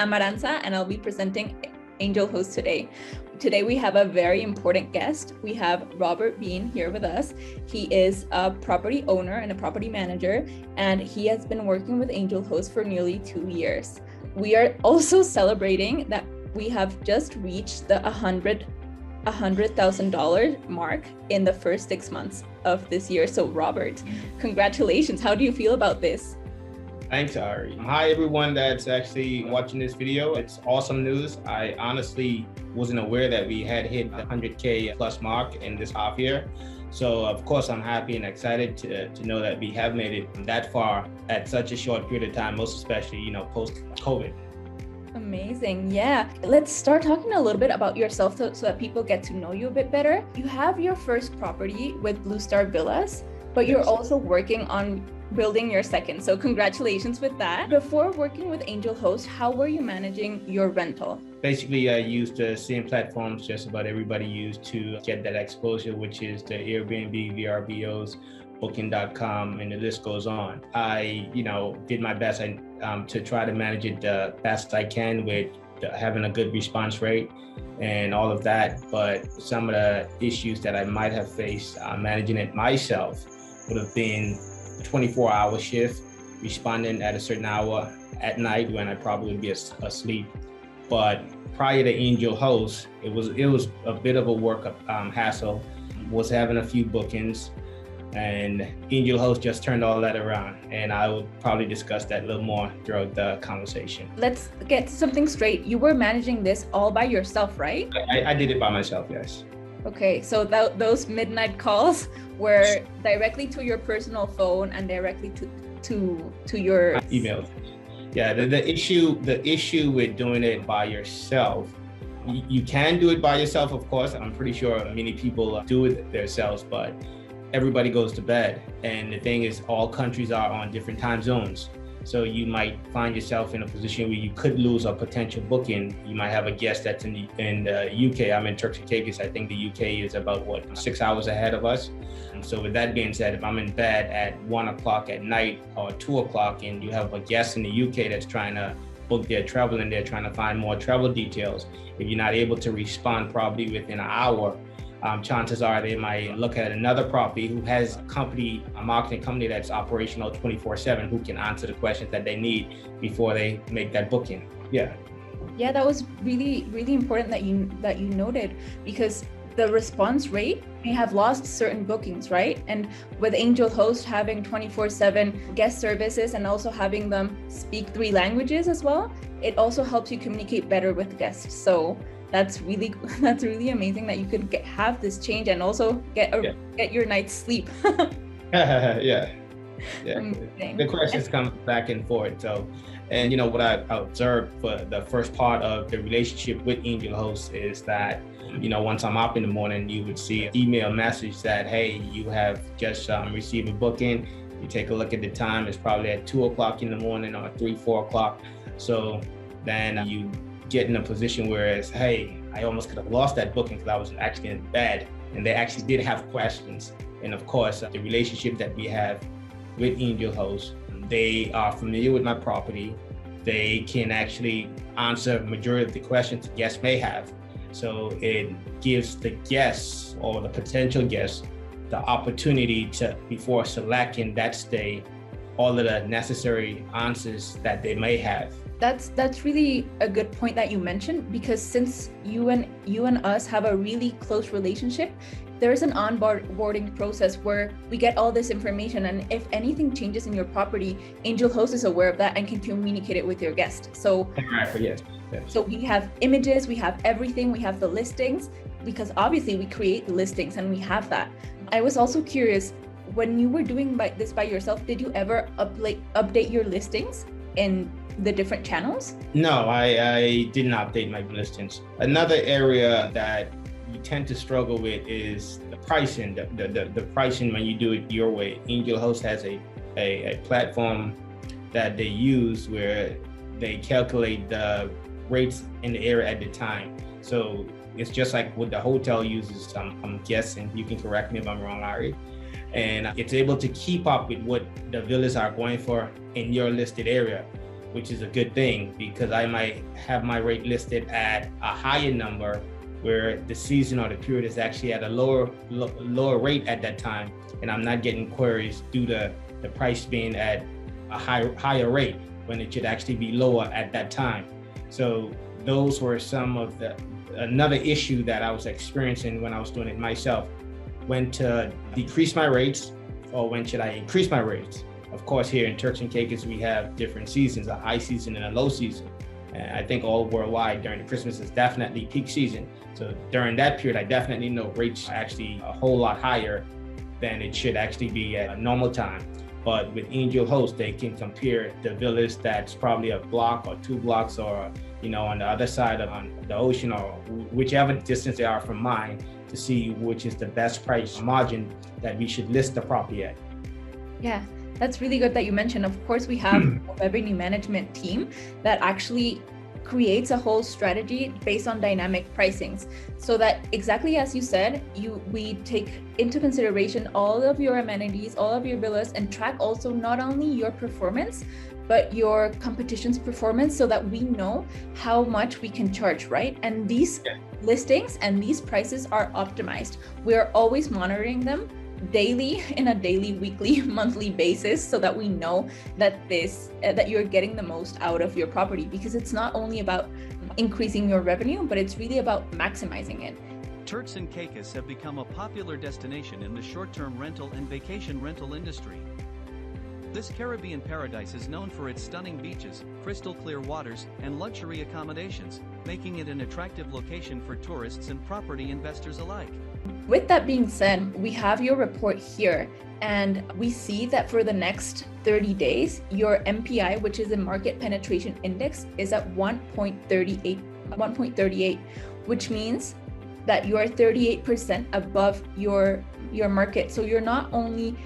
Amaranza, and I'll be presenting Angel Host today. Today we have a very important guest. We have Robert Bean here with us. He is a property owner and a property manager, and he has been working with Angel Host for nearly 2 years. We are also celebrating that we have just reached the $100,000 mark in the first 6 months of this year. So Robert, congratulations. How do you feel about this? Thanks, Ari. Hi, everyone that's actually watching this video. It's awesome news. I honestly wasn't aware that we had hit the 100K plus mark in this half year. So of course, I'm happy and excited to know that we have made it that far at such a short period of time, most especially, post-COVID. Amazing. Yeah. Let's start talking a little bit about yourself so that people get to know you a bit better. You have your first property with Blue Star Villas, but you're also working on building your second. So congratulations with that. Before working with Angel Host, how were you managing your rental? Basically, I used the same platforms just about everybody used to get that exposure, which is the Airbnb, VRBOs, Booking.com, and the list goes on. I, did my best to try to manage it the best I can with having a good response rate and all of that. But some of the issues that I might have faced managing it myself would have been 24-hour shift, responding at a certain hour at night when I probably would be asleep. But prior to Angel Host, it was a bit of a work hassle. Was having a few bookings, and Angel Host just turned all that around. And I will probably discuss that a little more throughout the conversation. Let's get something straight. You were managing this all by yourself, right? I did it by myself, yes. Okay, so those midnight calls were directly to your personal phone and directly to your email. Yeah, the issue with doing it by yourself, you can do it by yourself, of course. I'm pretty sure many people do it themselves, but everybody goes to bed. And the thing is, all countries are on different time zones. So you might find yourself in a position where you could lose a potential booking. You might have a guest that's in the UK. I'm in Turks and Caicos. I think the UK is about 6 hours ahead of us. And so with that being said, if I'm in bed at 1 o'clock at night or 2 o'clock and you have a guest in the UK that's trying to book their travel and they're trying to find more travel details, if you're not able to respond probably within an hour, chances are they might look at another property who has a marketing company that's operational 24/7, who can answer the questions that they need before they make that booking. Yeah, that was really, really important that you noted, because the response rate may have lost certain bookings, right? And with Angel Host having 24/7 guest services and also having them speak 3 languages as well, it also helps you communicate better with guests. So that's really amazing that you could have this change and also get your night's sleep. Yeah. The questions come back and forth. So, and what I observed for the first part of the relationship with Angel Host is that, once I'm up in the morning, you would see an email message that, hey, you have just received a booking. You take a look at the time, it's probably at 2 o'clock in the morning or 3, 4 o'clock. So then you get in a position where it's, hey, I almost could have lost that booking because I was actually in bed, and they actually did have questions. And of course, the relationship that we have with Angel Host, they are familiar with my property. They can actually answer majority of the questions the guests may have. So it gives the guests or the potential guests the opportunity to, before selecting that stay, all of the necessary answers that they may have. That's really a good point that you mentioned, because since you and us have a really close relationship, there's an onboarding process where we get all this information, and if anything changes in your property, Angel Host is aware of that and can communicate it with your guest. So yes. So we have images, we have everything, we have the listings, because obviously we create the listings and we have that. I was also curious, when you were doing this by yourself, did you ever update your listings in the different channels? No, I didn't update my listings. Another area that you tend to struggle with is the pricing. The pricing when you do it your way. Angel Host has a platform that they use where they calculate the rates in the area at the time. So it's just like what the hotel uses. I'm guessing, you can correct me if I'm wrong, Ari. And it's able to keep up with what the villas are going for in your listed area. which is a good thing because I might have my rate listed at a higher number where the season or the period is actually at a lower rate at that time, and I'm not getting queries due to the price being at a higher rate when it should actually be lower at that time. So those were some of another issue that I was experiencing when I was doing it myself. When to decrease my rates or when should I increase my rates? Of course, here in Turks and Caicos, we have different seasons, a high season and a low season. And I think all worldwide during the Christmas is definitely peak season. So during that period, I definitely know rates are actually a whole lot higher than it should actually be at a normal time. But with Angel Host, they can compare the villas that's probably a block or 2 blocks or, on the other side of the ocean or whichever distance they are from mine to see which is the best price margin that we should list the property at. Yeah, that's really good that you mentioned. Of course, we have a revenue management team that actually creates a whole strategy based on dynamic pricings, so that exactly as you said, we take into consideration all of your amenities, all of your villas, and track also not only your performance but your competition's performance, so that we know how much we can charge, right? And these listings and these prices are optimized. We're always monitoring them daily, in a daily, weekly, monthly basis, so that we know that that you're getting the most out of your property, because it's not only about increasing your revenue, but it's really about maximizing it. Turks and Caicos have become a popular destination in the short-term rental and vacation rental industry. This Caribbean paradise is known for its stunning beaches, crystal clear waters, and luxury accommodations, making it an attractive location for tourists and property investors alike. With that being said, we have your report here, and we see that for the next 30 days, your MPI, which is the Market Penetration Index, is at 1.38, which means that you are 38% above your market. So you're not only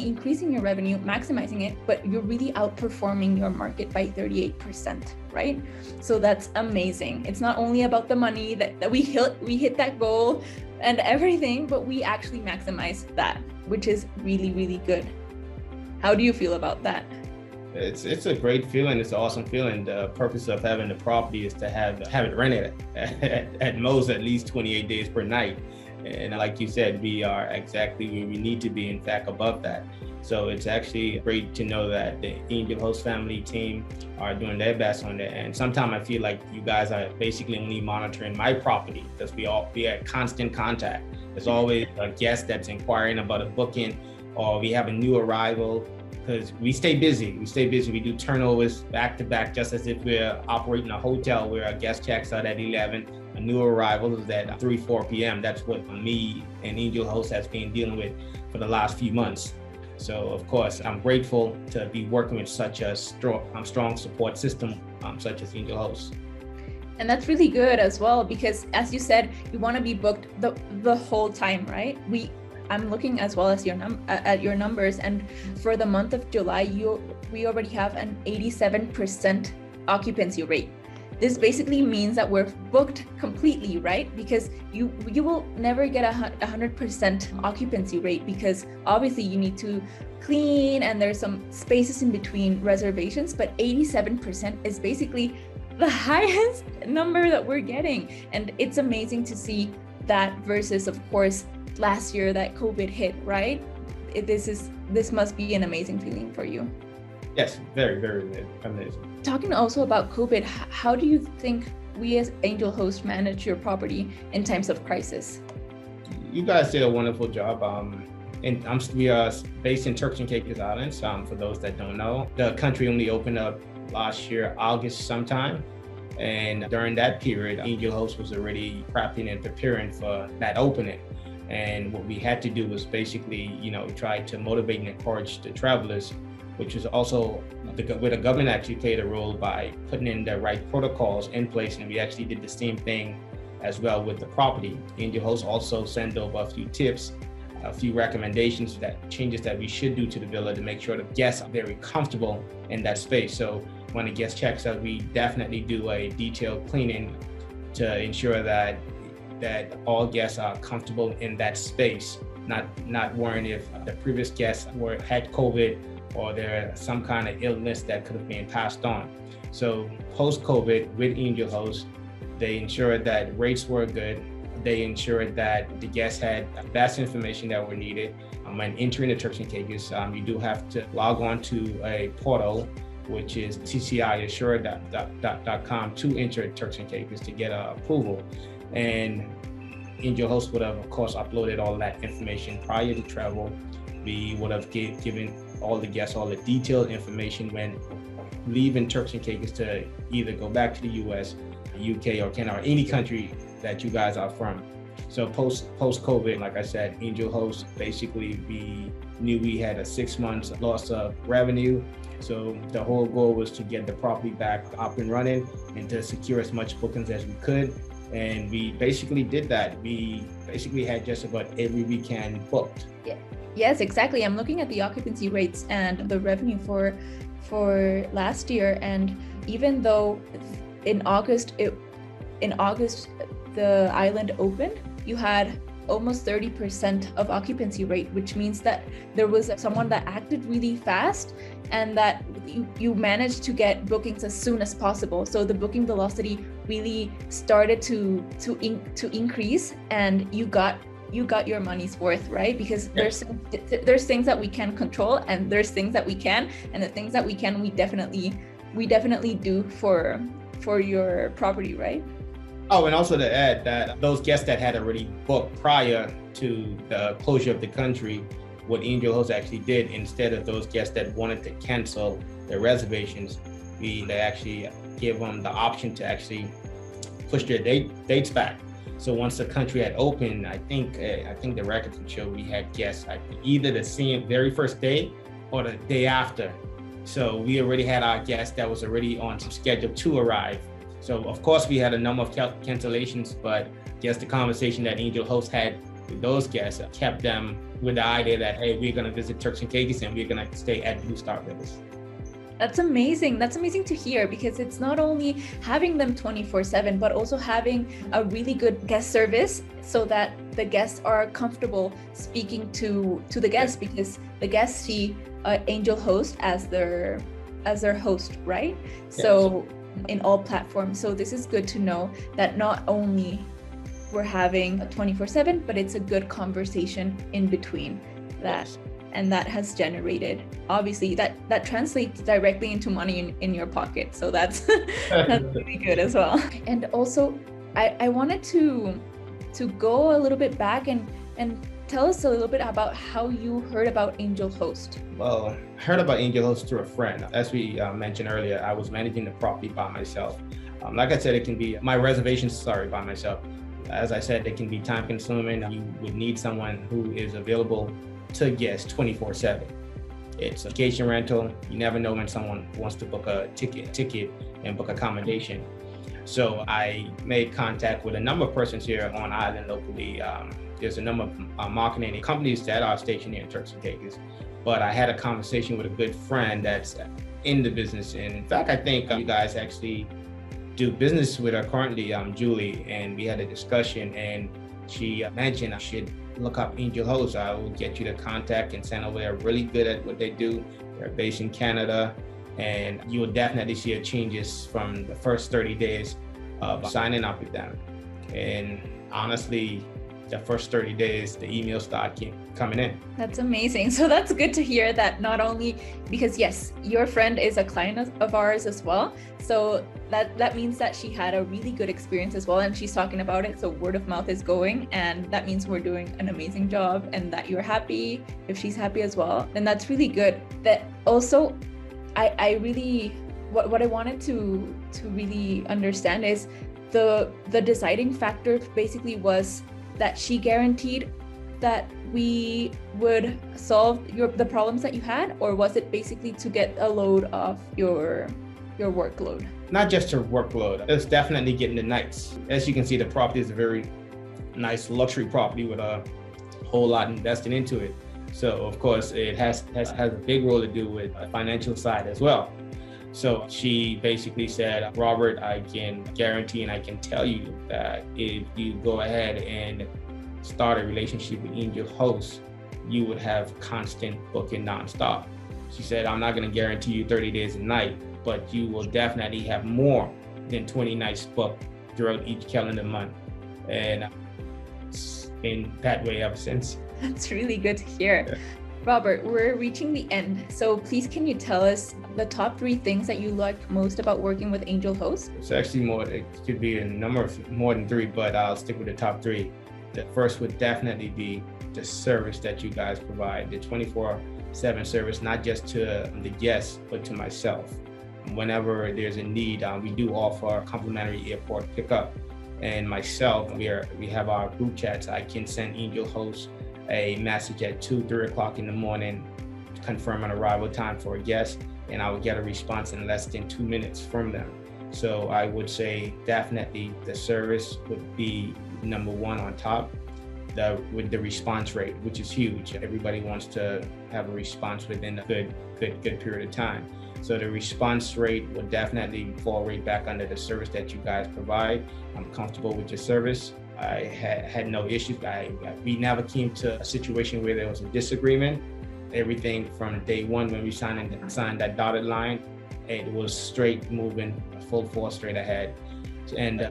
increasing your revenue, maximizing it, but you're really outperforming your market by 38%, right? So that's amazing. It's not only about the money that we hit that goal and everything, but we actually maximize that, which is really, really good. How do you feel about that? It's a great feeling. It's an awesome feeling. The purpose of having the property is to have it rented at most at least 28 days per night. And like you said, we are exactly where we need to be, in fact, above that. So it's actually great to know that the Angel Host family team are doing their best on that. And sometimes I feel like you guys are basically only monitoring my property because we are constant contact. There's always a guest that's inquiring about a booking, or we have a new arrival, because we stay busy. We do turnovers back to back, just as if we're operating a hotel where our guest checks out at 11. A new arrival is at 3-4 p.m. That's what me and Angel Host has been dealing with for the last few months. So of course, I'm grateful to be working with such a strong support system, such as Angel Host. And that's really good as well, because as you said, you want to be booked the whole time, right? I'm looking as well as at your numbers, and for the month of July, we already have an 87% occupancy rate. This basically means that we're booked completely, right? Because you will never get a 100% occupancy rate, because obviously you need to clean and there's some spaces in between reservations, but 87% is basically the highest number that we're getting. And it's amazing to see that versus, of course, last year that COVID hit, right? This must be an amazing feeling for you. Yes, very, very amazing. Talking also about COVID, how do you think we as Angel Host manage your property in times of crisis? You guys did a wonderful job. And we are based in Turks and Caicos Islands. For those that don't know, the country only opened up last year, August sometime. And during that period, Angel Host was already prepping and preparing for that opening. And what we had to do was basically, try to motivate and encourage the travelers, which was also where the government actually played a role by putting in the right protocols in place. And we actually did the same thing as well with the property. Angel Host also sent over a few tips, a few recommendations, changes that we should do to the villa to make sure the guests are very comfortable in that space. So when a guest checks out, we definitely do a detailed cleaning to ensure that all guests are comfortable in that space, not worrying if the previous guests had COVID or there some kind of illness that could have been passed on. So post-COVID with Angel Host, they ensured that rates were good. They ensured that the guests had the best information that were needed. When entering the Turks and Caicos, you do have to log on to a portal, which is tciassure.com to enter Turks and Caicos to get approval. And Angel Host would have, of course, uploaded all that information prior to travel. We would have given all the guests all the detailed information when leaving Turks and Caicos to either go back to the US, UK, or Canada, or any country that you guys are from. So post-COVID, like I said, Angel Host, basically we knew we had a 6 months loss of revenue. So the whole goal was to get the property back up and running and to secure as much bookings as we could. And we basically did that. We basically had just about every weekend booked. Yeah. Yes, exactly. I'm looking at the occupancy rates and the revenue for last year. And even though in August the island opened, you had almost 30% of occupancy rate, which means that there was someone that acted really fast and that you managed to get bookings as soon as possible. So the booking velocity really started to increase, and you got your money's worth, right? Because there's things that we can control, and there's things that we can, and the things that we can, we definitely do for your property, right? Oh, and also to add that those guests that had already booked prior to the closure of the country, what Angel Host actually did, instead of those guests that wanted to cancel their reservations, they actually gave them the option to actually push their dates back. So once the country had opened, I think the records would show we had guests either the same very first day or the day after. So we already had our guests that was already on some schedule to arrive. So of course we had a number of cancellations, but just the conversation that Angel Host had with those guests kept them with the idea that, hey, we're gonna visit Turks and Caicos and we're gonna stay at Blue Star Villas. That's amazing. That's amazing to hear, because it's not only having them 24/7, but also having a really good guest service so that the guests are comfortable speaking to the guests, because the guests see Angel Host as their host, right? Yes. So in all platforms. So this is good to know that not only we're having a 24/7, but it's a good conversation in between that. Yes. And that has generated, obviously, that translates directly into money in your pocket. So that's really good as well. And also, I wanted to go a little bit back and tell us a little bit about how you heard about Angel Host. Well, I heard about Angel Host through a friend. As we mentioned earlier, I was managing the property by myself. Like I said, it can be my reservations, by myself. As I said, it can be time consuming. You would need someone who is available to guests 24/7. It's a vacation rental. You never know when someone wants to book a ticket and book accommodation. So I made contact with a number of persons here on island locally. There's a number of marketing companies that are stationed here in Turks and Caicos. But I had a conversation with a good friend that's in the business. And in fact, I think you guys actually do business with her currently, Julie. And we had a discussion, and she mentioned I should look up Angel Host. I will get you the contact and send over there. Really good at what they do. They're based in Canada, and you will definitely see changes from the first 30 days of signing up with them. And honestly, the first 30 days, the emails start coming in. That's amazing. So that's good to hear that, not only because yes, your friend is a client of ours as well. So that means that she had a really good experience as well, and she's talking about it. So word of mouth is going, and that means we're doing an amazing job, and that you're happy. If she's happy as well, then that's really good. That also, I really, what I wanted to really understand is the deciding factor basically was that she guaranteed that we would solve the problems that you had, or was it basically to get a load off your workload? Not just her workload, it's definitely getting the nights. As you can see, the property is a very nice luxury property with a whole lot invested into it. So of course it has a big role to do with the financial side as well. So she basically said, Robert, I can guarantee and I can tell you that if you go ahead and start a relationship with Angel Host, you would have constant booking nonstop. She said, I'm not going to guarantee you 30 days a night, but you will definitely have more than 20 nights booked throughout each calendar month. And it's been that way ever since. That's really good to hear. Yeah. Robert, we're reaching the end. So please, can you tell us the top 3 things that you like most about working with Angel Host? It's actually more, it could be a number of more than 3, but I'll stick with the top 3. The first would definitely be the service that you guys provide, the 24/7 service, not just to the guests, but to myself. Whenever there's a need, we do offer complimentary airport pickup. And myself, we have our group chats. I can send Angel Host a message at 2, 3 o'clock in the morning, to confirm an arrival time for a guest, and I would get a response in less than 2 minutes from them. So I would say definitely the service would be number 1 on top. With the response rate, which is huge. Everybody wants to have a response within a good period of time. So the response rate would definitely fall right back under the service that you guys provide. I'm comfortable with your service. I had no issues. We never came to a situation where there was a disagreement. Everything from day 1 when we signed that dotted line, it was straight moving, full force straight ahead. And the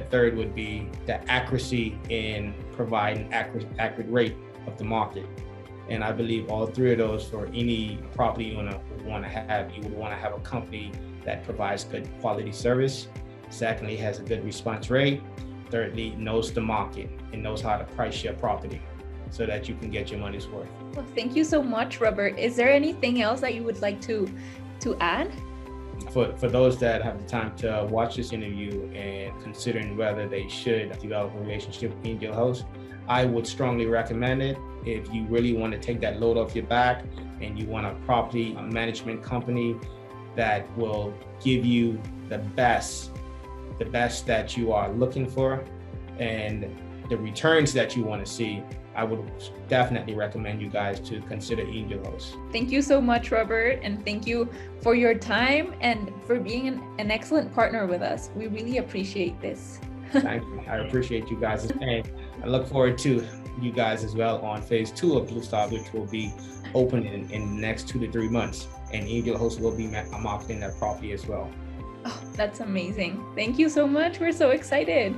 third would be the accuracy in providing accurate rate of the market. And I believe all 3 of those for any property owner would want to have. You would want to have a company that provides good quality service. Secondly, has a good response rate. Thirdly, knows the market and knows how to price your property so that you can get your money's worth. Well, thank you so much, Robert. Is there anything else that you would like to add? For those that have the time to watch this interview and considering whether they should develop a relationship with Angel Host, I would strongly recommend it. If you really want to take that load off your back and you want a property management company that will give you the best that you are looking for and the returns that you want to see, I would definitely recommend you guys to consider Angel Host. Thank you so much, Robert, and thank you for your time and for being an excellent partner with us. We really appreciate this. Thank you. I appreciate you guys, and I look forward to you guys as well on phase 2 of Blue Star, which will be open in the next 2 to 3 months, and Angel Host will be marketing that property as well. Oh, that's amazing. Thank you so much. We're so excited.